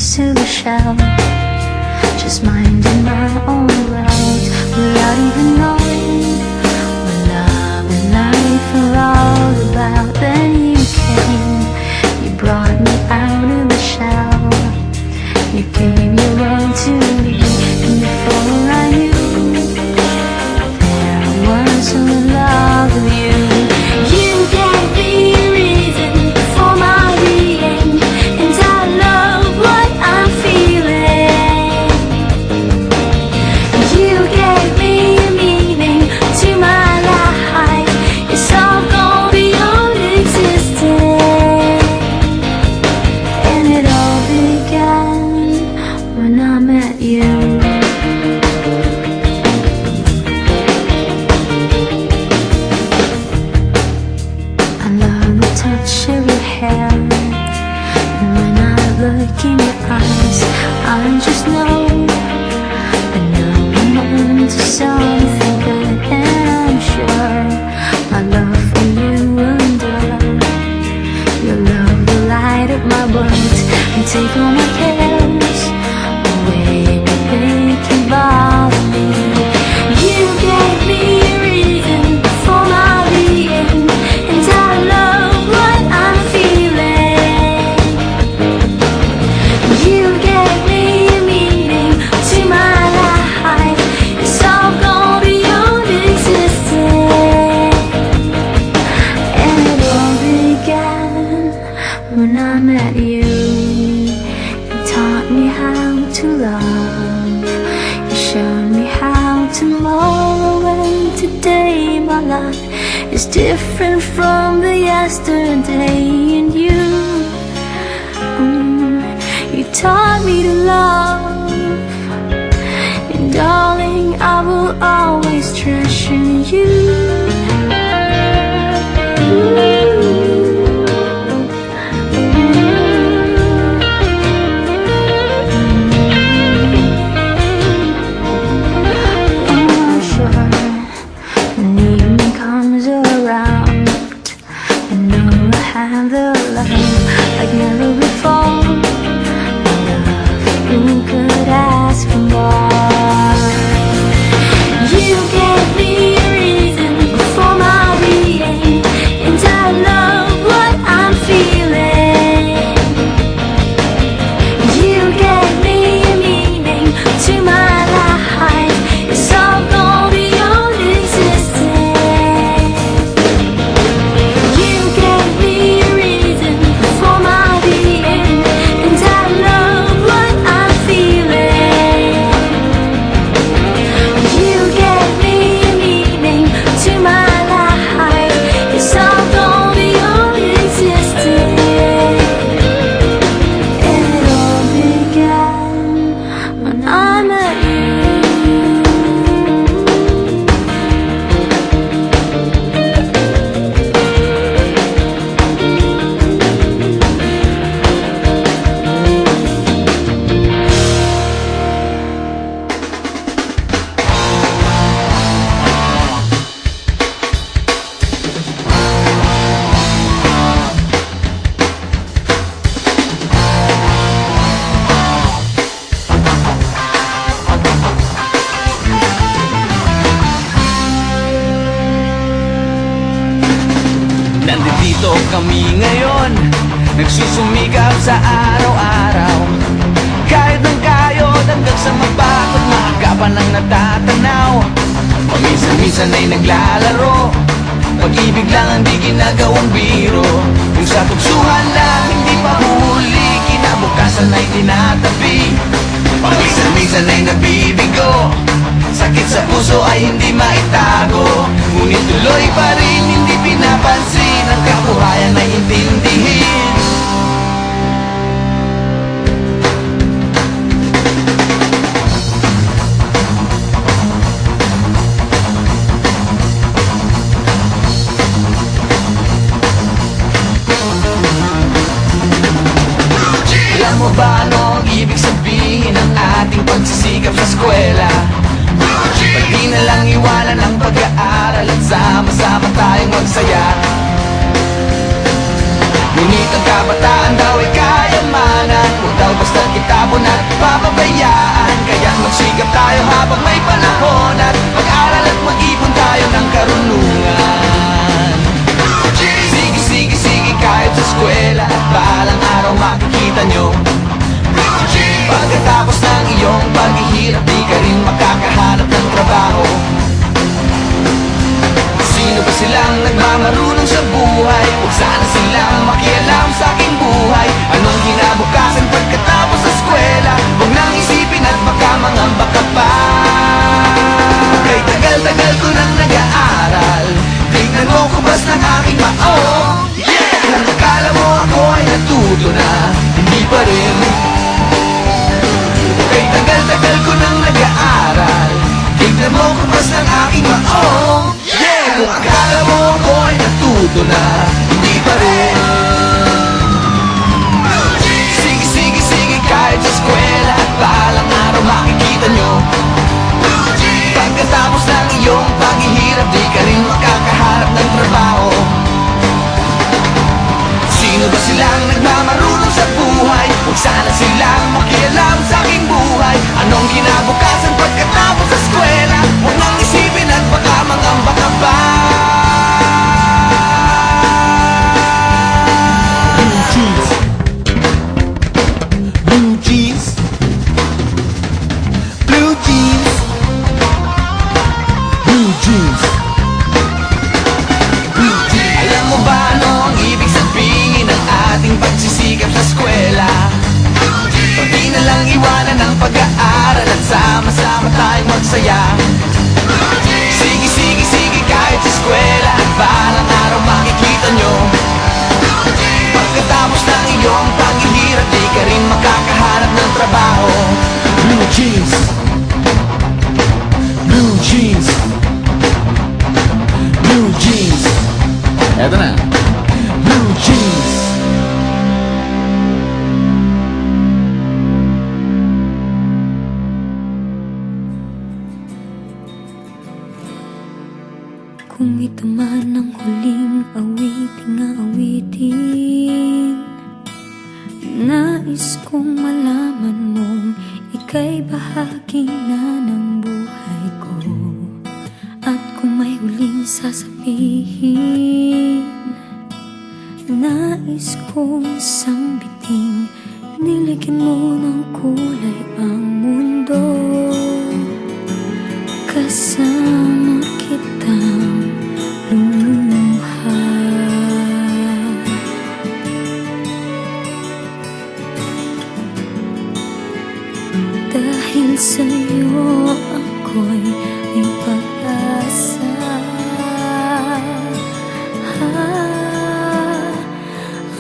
piece of a shell, just minding my own road, without even knowing what love and life are all about. Then you came, you brought me out of the shell, you gave your world to me, and before I knew, there I was so in love with you. You gave me a reason for my being, and I love what I'm feeling. You gave me a meaning to my life, it's all gone beyond existence. And it all began when I met you. I love the touch of your hair, and when I look in your eyes, I just know I'm onto something good. And I'm sure my love for you will endure. Your love will light up my world and take all my cares away, but they can bother me. You gave me a reason for my being, and I love what I'm feeling. You gave me a meaning to my life, it's all gone beyond existence. And it all began when I met you. You taught me how to love, you showed me how tomorrow and today my life is different from the yesterday. And you taught me to love, and darling, I will always treasure you. Comes around, and know I have the love like never before. My love, who could ask for more? You gave me a reason for my being, and I love what I'm feeling. You gave me a meaning to my life, it's all gone beyond existence. You gave me a reason for my being, and I love what I'm feeling. You gave me a meaning to my life, it's all gone beyond existence. And it all began when I met you. Nandito kami ngayon, nagsusumikap sa araw-araw. Kahit ng kayod hanggang sa magbakot, maagapan ang natatanaw. Paminsan-minsan ay naglalaro, pag-ibig lang ang di ginagawang biro. Kung sa tuksuhan lang hindi pa huli, kinabukasan ay tinatabi. Paminsan-minsan ay nabibigo, sakit sa puso ay hindi maitago. Ngunit tuloy pa rin hindi pinapansin, ang kabuhayan ay intindihin. Alam mo ba ano ang ibig sabihin ng ating pagsisikap sa eskwela? Pati na lang iwanan ang pag-aaral at sama-sama tayong magsaya. Ngunit ang kabataan daw ay kayamanan, huwag daw basta kita Pagkatapos ng iyong paghihirap, di ka rin makakahanap ng trabaho. Sino ba silang nagmamarunong sa buhay? Huwag sana silang makialam sa aking buhay. Anong kinabukasan pagkatapos sa eskwela? Huwag nang isipin at baka mangamba ka pa. Kay tagal-tagal ko nang nag-aaral, tignan mo kubas ng aking maong. Kung akala mo ako ay natuto na, hindi pa rin. Kay tagal-tagal ko nang nag-aaral, tignan mo kubas ng aking maong. Kung akala mo ako ay natuto na, hindi pa rin. Sige, sige, sige, kahit sa eskwela at balang araw makikita nyo. Pagkatapos ng iyong paghihirap, di ka rin makakahanap ng trabaho. Sino ba silang nagmamarunong sa buhay? Huwag sana silang makialam sa aking buhay. Anong kinabukasan pagkatapos sa eskwela? Huwag nang isipin at baka mangamba ka pa. Blue jeans, blue jeans, blue jeans, blue jeans, blue jeans. Alam mo ba ano ang ibig sabihin ng ating pagsisikap sa eskwela? Pati na lang iwanan ang pag-aaral at sama-sama tayong magsaya. Sige, sige, sige, kahit sa eskwela at balang araw makikita nyo. Pagkatapos ng iyong paghihirap, di ka rin makakahanap ng trabaho. Blue jeans, blue jeans, blue jeans. Eto na, blue jeans. Kung ito man ang huling awiting awitin, nais kong malaman mong ika'y bahagi na ng buhay ko. At kung may huling sasabihin, nais kong sambiting, niligyan mo ng kulay ang mundo. Kasama kitang lumuha. Dahil sa'yo ako'y may pag-asa.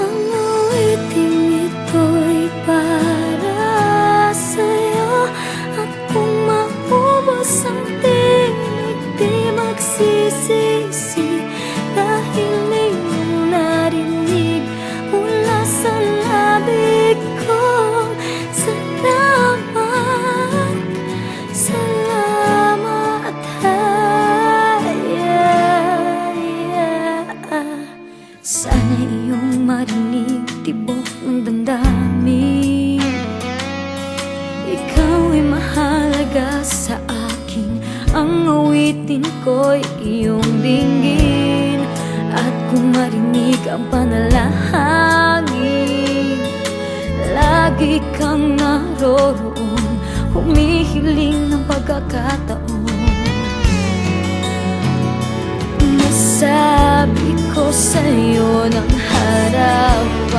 Ang awiting ito'y para sa'yo. At kung maubos ang tinig, di magsisisi. Dahil iyong narinig mula sa labig ko. Salamat, salamat, sana iyong marinig tibok ng damdamin. Ikaw ay mahalaga sa akin, ang awitin ko'y iyong dinggin. At kung marinig ang panalangin, lagi kang naroroon, humihiling ng pagkakataon. Nasabi ko sa'yo ng harapan,